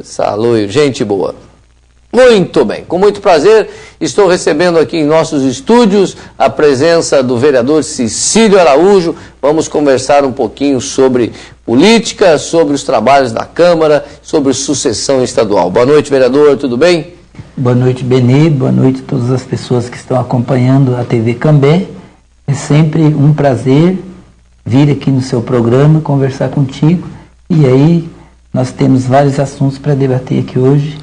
Saloio, gente boa. Muito bem, com muito prazer, estou recebendo aqui em nossos estúdios a presença do vereador Cecílio Araújo. Vamos conversar um pouquinho sobre política, sobre os trabalhos da Câmara, sobre sucessão estadual. Boa noite, vereador, tudo bem? Boa noite, Benê, boa noite a todas as pessoas que estão acompanhando a TV Cambé. É sempre um prazer vir aqui no seu programa, conversar contigo. E aí, nós temos vários assuntos para debater aqui hoje.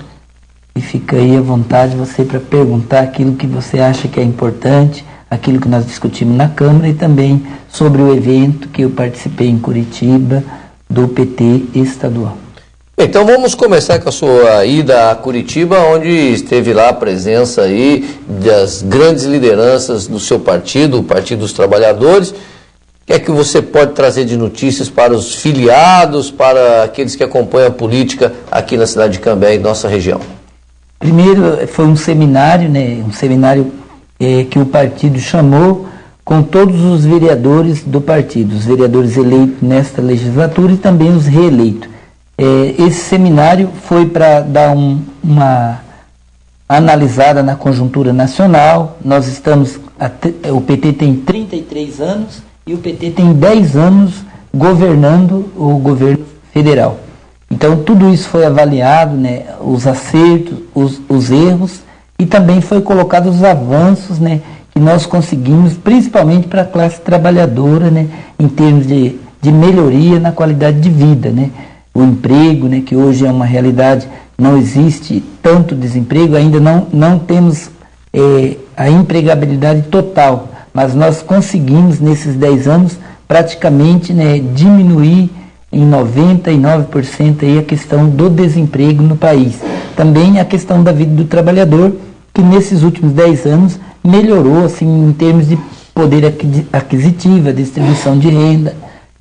E fica aí à vontade você para perguntar aquilo que você acha que é importante, aquilo que nós discutimos na Câmara e também sobre o evento que eu participei em Curitiba do PT estadual. Então vamos começar com a sua ida a Curitiba, onde esteve lá a presença aí das grandes lideranças do seu partido, o Partido dos Trabalhadores. O que é que você pode trazer de notícias para os filiados, para aqueles que acompanham a política aqui na cidade de Cambé e nossa região? Primeiro foi um seminário, que o partido chamou com todos os vereadores do partido, os vereadores eleitos nesta legislatura e também os reeleitos. Esse seminário foi para dar uma analisada na conjuntura nacional. Nós estamos, o PT tem 33 anos e o PT tem 10 anos governando o governo federal. Então tudo isso foi avaliado, os acertos, os erros, e também foi colocado os avanços, que nós conseguimos, principalmente para a classe trabalhadora, em termos de melhoria na qualidade de vida, o emprego, que hoje é uma realidade, não existe tanto desemprego, ainda não temos a empregabilidade total, mas nós conseguimos nesses 10 anos praticamente diminuir em 99% aí a questão do desemprego no país. Também a questão da vida do trabalhador, que nesses últimos 10 anos melhorou assim, em termos de poder aquisitivo, a distribuição de renda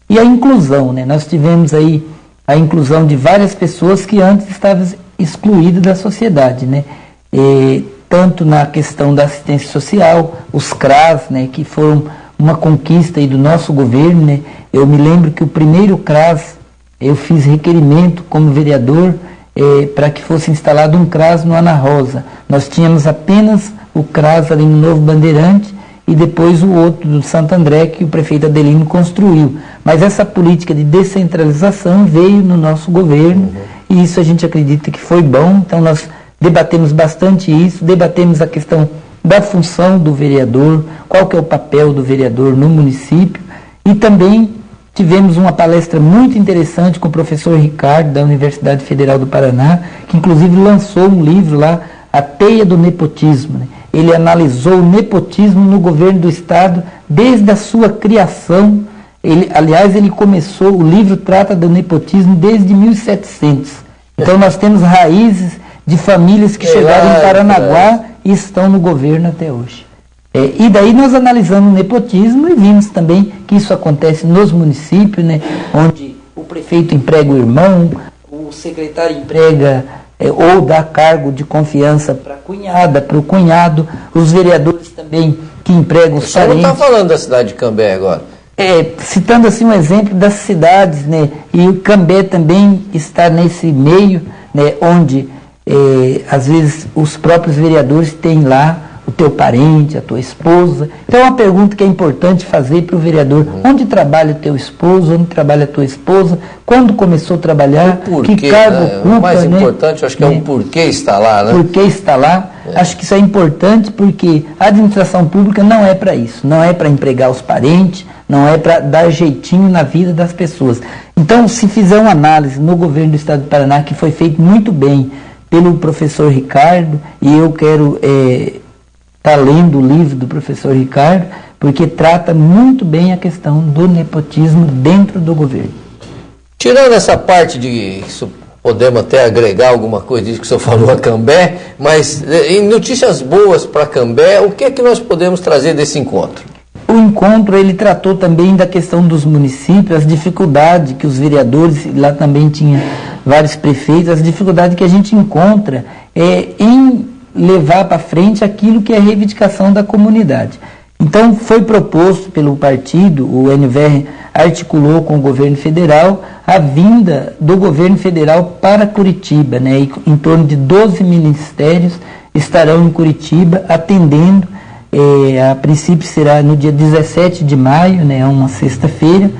e a inclusão. Nós tivemos aí a inclusão de várias pessoas que antes estavam excluídas da sociedade, tanto na questão da assistência social, os CRAS, que foram uma conquista aí do nosso governo, Eu me lembro que o primeiro CRAS, eu fiz requerimento como vereador para que fosse instalado um CRAS no Ana Rosa. Nós tínhamos apenas o CRAS ali no Novo Bandeirante e depois o outro do Santo André que o prefeito Adelino construiu. Mas essa política de descentralização veio no nosso governo e isso a gente acredita que foi bom. Então nós debatemos bastante isso, debatemos a questão da função do vereador, qual que é o papel do vereador no município e também tivemos uma palestra muito interessante com o professor Ricardo, da Universidade Federal do Paraná, que inclusive lançou um livro lá, A Teia do Nepotismo. Ele analisou o nepotismo no governo do Estado desde a sua criação. Ele começou, o livro trata do nepotismo desde 1700. Então nós temos raízes de famílias que chegaram em Paranaguá e estão no governo até hoje. E daí nós analisamos o nepotismo e vimos também que isso acontece nos municípios, onde o prefeito emprega o irmão, o secretário emprega ou dá cargo de confiança para a cunhada, para o cunhado, os vereadores também que empregam os parentes. Você não está falando da cidade de Cambé agora? Citando assim um exemplo das cidades, e o Cambé também está nesse meio, onde às vezes os próprios vereadores têm lá o teu parente, a tua esposa. Então é uma pergunta que é importante fazer para o vereador. Onde trabalha o teu esposo? Onde trabalha a tua esposa? Quando começou a trabalhar? Porquê, que cargo ocupa? O mais importante, eu acho que é o porquê está lá, Por que está lá? Acho que isso é importante porque a administração pública não é para isso. Não é para empregar os parentes, não é para dar jeitinho na vida das pessoas. Então, se fizer uma análise no governo do Estado do Paraná, que foi feito muito bem pelo professor Ricardo, e eu quero está lendo o livro do professor Ricardo, porque trata muito bem a questão do nepotismo dentro do governo. Tirando essa parte de, podemos até agregar alguma coisa disso que o senhor falou a Cambé, mas em notícias boas para Cambé, o que é que nós podemos trazer desse encontro? O encontro, ele tratou também da questão dos municípios, as dificuldades que os vereadores, lá também tinha vários prefeitos, as dificuldades que a gente encontra em levar para frente aquilo que é a reivindicação da comunidade. Então foi proposto pelo partido, o NVR articulou com o governo federal a vinda do governo federal para Curitiba, né? E em torno de 12 ministérios estarão em Curitiba atendendo. A princípio será no dia 17 de maio, né? Uma sexta-feira,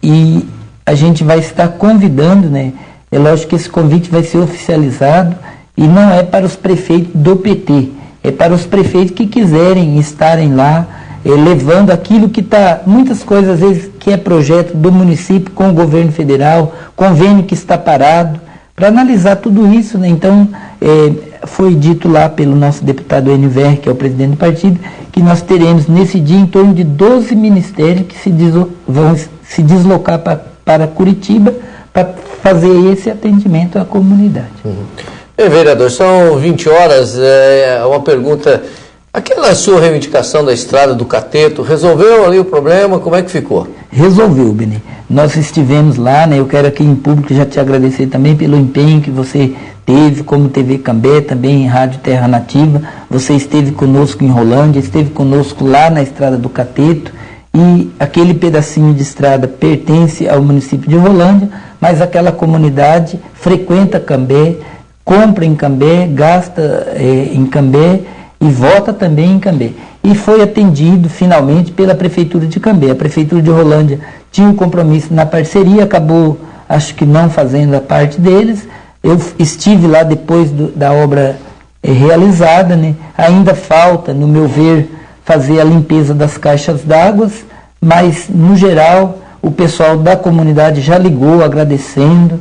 e a gente vai estar convidando, né? É lógico que esse convite vai ser oficializado e não é para os prefeitos do PT, é para os prefeitos que quiserem estarem lá, levando aquilo que está, muitas coisas às vezes que é projeto do município com o governo federal, convênio que está parado, para analisar tudo isso, né? Então, foi dito lá pelo nosso deputado NVR, que é o presidente do partido, que nós teremos nesse dia em torno de 12 ministérios que vão se deslocar para Curitiba para fazer esse atendimento à comunidade. Vereador, são 20 horas, uma pergunta, aquela sua reivindicação da estrada do Cateto, resolveu ali o problema, como é que ficou? Resolveu, Benê. Nós estivemos lá, né? Eu quero aqui em público já te agradecer também pelo empenho que você teve, como TV Cambé, também em Rádio Terra Nativa. Você esteve conosco em Rolândia, esteve conosco lá na estrada do Cateto, e aquele pedacinho de estrada pertence ao município de Rolândia, mas aquela comunidade frequenta Cambé, compra em Cambé, gasta em Cambé e vota também em Cambé. E foi atendido finalmente pela Prefeitura de Cambé. A Prefeitura de Rolândia tinha um compromisso na parceria, acabou, acho que não fazendo a parte deles. Eu estive lá depois da obra realizada, né? Ainda falta, no meu ver, fazer a limpeza das caixas d'água, mas, no geral, o pessoal da comunidade já ligou agradecendo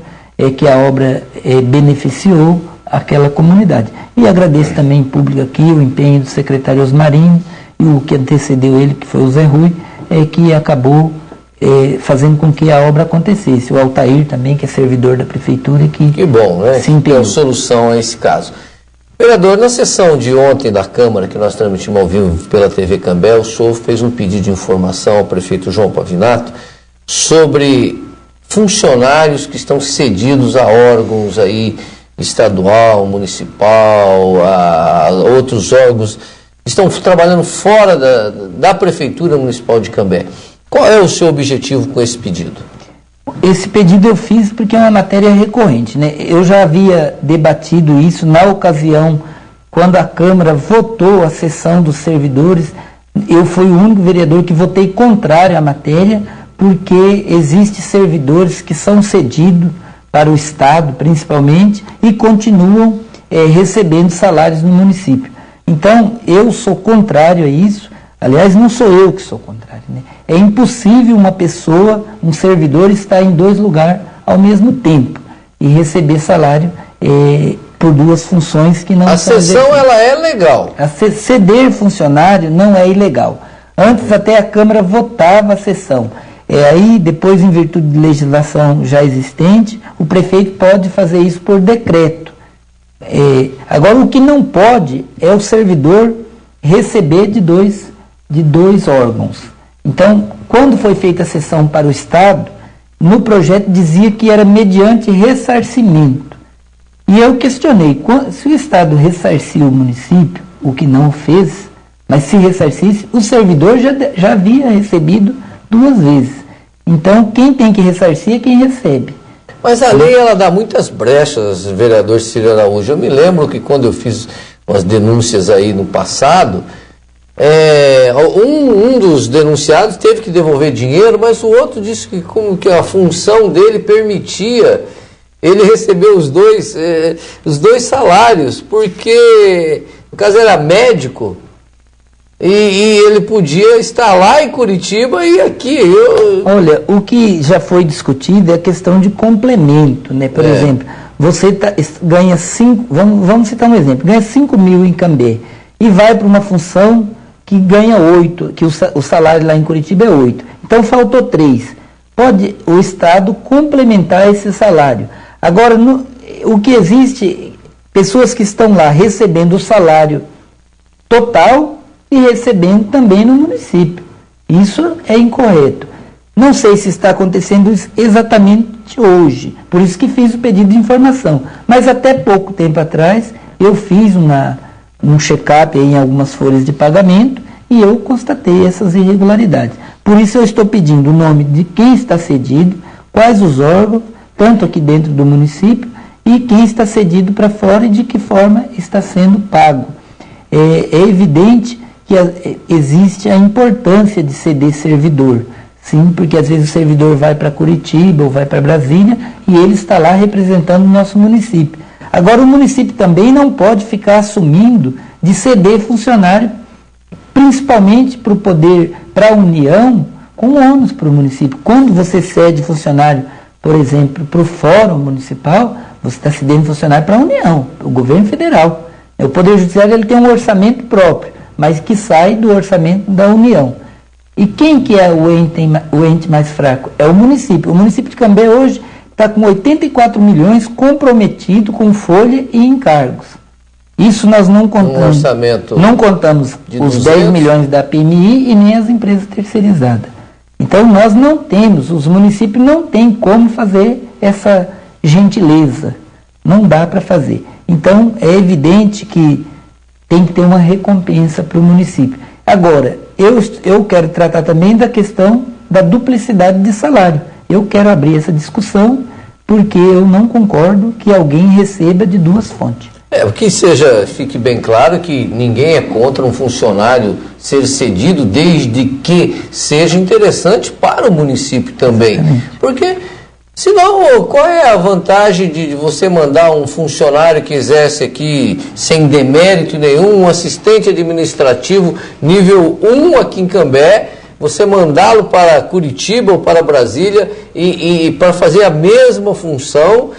que a obra beneficiou aquela comunidade. E agradeço também em público aqui o empenho do secretário Osmarino e o que antecedeu ele, que foi o Zé Rui, que acabou fazendo com que a obra acontecesse. O Altair também, que é servidor da prefeitura, que bom, né? Se empenhou. Tem solução a esse caso. Vereador, na sessão de ontem da Câmara, que nós transmitimos ao vivo pela TV Cambé, o senhor fez um pedido de informação ao prefeito João Pavinato sobre funcionários que estão cedidos a órgãos aí estadual, municipal, a outros órgãos, estão trabalhando fora da Prefeitura Municipal de Cambé. Qual é o seu objetivo com esse pedido? Esse pedido eu fiz porque é uma matéria recorrente, né? Eu já havia debatido isso na ocasião quando a Câmara votou a cessão dos servidores. Eu fui o único vereador que votei contrário à matéria, porque existem servidores que são cedidos para o Estado, principalmente, e continuam recebendo salários no município. Então, eu sou contrário a isso. Aliás, não sou eu que sou contrário, né? É impossível uma pessoa, um servidor, estar em dois lugares ao mesmo tempo e receber salário por duas funções que não são. A cessão, ela é legal. Ceder funcionário não é ilegal. Antes até a Câmara votava a cessão. Aí, depois, em virtude de legislação já existente, o prefeito pode fazer isso por decreto. Agora, o que não pode é o servidor receber de dois órgãos. Então, quando foi feita a cessão para o Estado, no projeto dizia que era mediante ressarcimento. E eu questionei, se o Estado ressarciu o município, o que não fez, mas se ressarcisse, o servidor já havia recebido 2 vezes. Então, quem tem que ressarcir é quem recebe. Mas a lei, ela dá muitas brechas, vereador Ciro Araújo. Eu me lembro que quando eu fiz umas denúncias aí no passado, um dos denunciados teve que devolver dinheiro, mas o outro disse que como que a função dele permitia ele receber os dois salários, porque no caso era médico e ele podia estar lá em Curitiba e aqui. Olha, o que já foi discutido é a questão de complemento, né? Por exemplo, você ganha 5, vamos citar um exemplo, ganha 5 mil em Cambé e vai para uma função que ganha 8, que o salário lá em Curitiba é 8. Então faltou 3. Pode o Estado complementar esse salário. Agora, o que existe, pessoas que estão lá recebendo o salário total e recebendo também no município. Isso é incorreto. Não sei se está acontecendo isso exatamente hoje, por isso que fiz o pedido de informação. Mas até pouco tempo atrás, eu fiz um check-up em algumas folhas de pagamento e eu constatei essas irregularidades. Por isso eu estou pedindo o nome de quem está cedido, quais os órgãos, tanto aqui dentro do município, e quem está cedido para fora e de que forma está sendo pago. É evidente que existe a importância de ceder servidor, sim, porque às vezes o servidor vai para Curitiba ou vai para Brasília e ele está lá representando o nosso município. Agora, o município também não pode ficar assumindo de ceder funcionário, principalmente para o poder, para a União, com ônus para o município. Quando você cede funcionário, por exemplo, para o Fórum Municipal, você está cedendo funcionário para a União, o governo federal. O Poder Judiciário ele tem um orçamento próprio, mas que sai do orçamento da União. E quem que é o ente mais fraco? É o município. O município de Cambé hoje está com 84 milhões comprometido com folha e encargos. Isso nós não contamos. Um orçamento não contamos os 10 milhões da PMI e nem as empresas terceirizadas. Então nós não temos, os municípios não têm como fazer essa gentileza. Não dá para fazer. Então é evidente que tem que ter uma recompensa para o município. Agora, eu quero tratar também da questão da duplicidade de salário. Eu quero abrir essa discussão porque eu não concordo que alguém receba de duas fontes. Que fique bem claro que ninguém é contra um funcionário ser cedido desde que seja interessante para o município também. Exatamente. Porque, senão, qual é a vantagem de você mandar um funcionário que exerce aqui sem demérito nenhum, um assistente administrativo nível 1 aqui em Cambé, você mandá-lo para Curitiba ou para Brasília e para fazer a mesma função?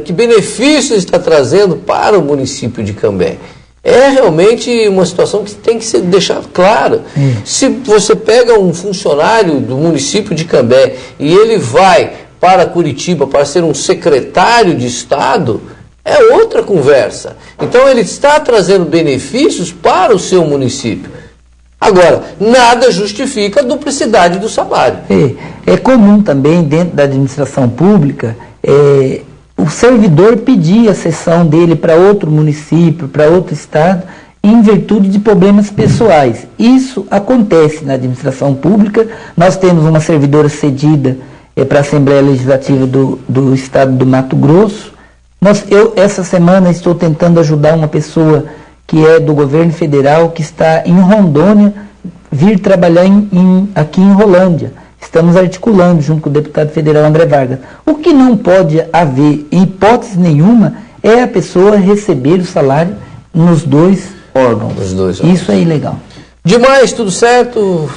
Que benefícios está trazendo para o município de Cambé? É realmente uma situação que tem que ser deixada clara. Se você pega um funcionário do município de Cambé e ele vai para Curitiba para ser um secretário de Estado, é outra conversa. Então ele está trazendo benefícios para o seu município. Agora, nada justifica a duplicidade do salário. É comum também dentro da administração pública o servidor pedir a cessão dele para outro município, para outro estado, em virtude de problemas pessoais. Isso acontece na administração pública. Nós temos uma servidora cedida para a Assembleia Legislativa do Estado do Mato Grosso. Eu, essa semana, estou tentando ajudar uma pessoa que é do governo federal, que está em Rondônia, vir trabalhar aqui em Rolândia. Estamos articulando junto com o deputado federal André Vargas. O que não pode haver, em hipótese nenhuma, é a pessoa receber o salário nos dois órgãos. Isso é ilegal. Demais, tudo certo?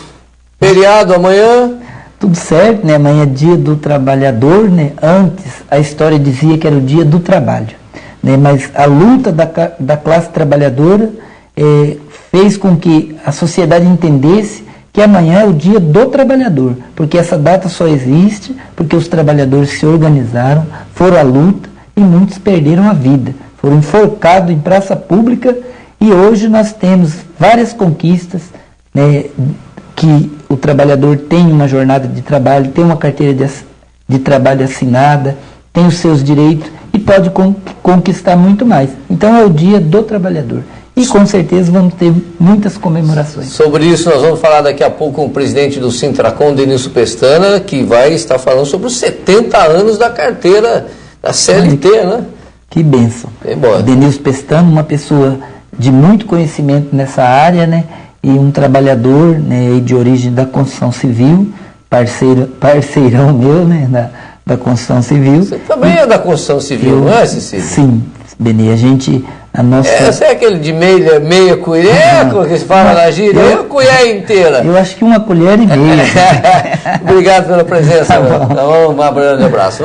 Feriado amanhã? Tudo certo, né? Amanhã é dia do trabalhador, né? Antes a história dizia que era o dia do trabalho, né? Mas a luta da classe trabalhadora fez com que a sociedade entendesse que amanhã é o dia do trabalhador, porque essa data só existe porque os trabalhadores se organizaram, foram à luta e muitos perderam a vida, foram enforcados em praça pública e hoje nós temos várias conquistas, né, que o trabalhador tem uma jornada de trabalho, tem uma carteira de trabalho assinada, tem os seus direitos e pode conquistar muito mais. Então é o dia do trabalhador. E com certeza vamos ter muitas comemorações. Sobre isso nós vamos falar daqui a pouco com o presidente do Sintracom, Denilson Pestana, que vai estar falando sobre os 70 anos da carteira da CLT, né? Que bênção. Denilson Pestana, uma pessoa de muito conhecimento nessa área, né? E um trabalhador, né, de origem da construção civil, parceirão meu, né, da construção civil. Você também é da construção civil, não é, Cecília? Sim, Benê, Essa é aquele de meia colher, como se fala na gíria, ou colher inteira? Eu acho que uma colher e meia. Obrigado pela presença. Tá bom. Um grande abraço.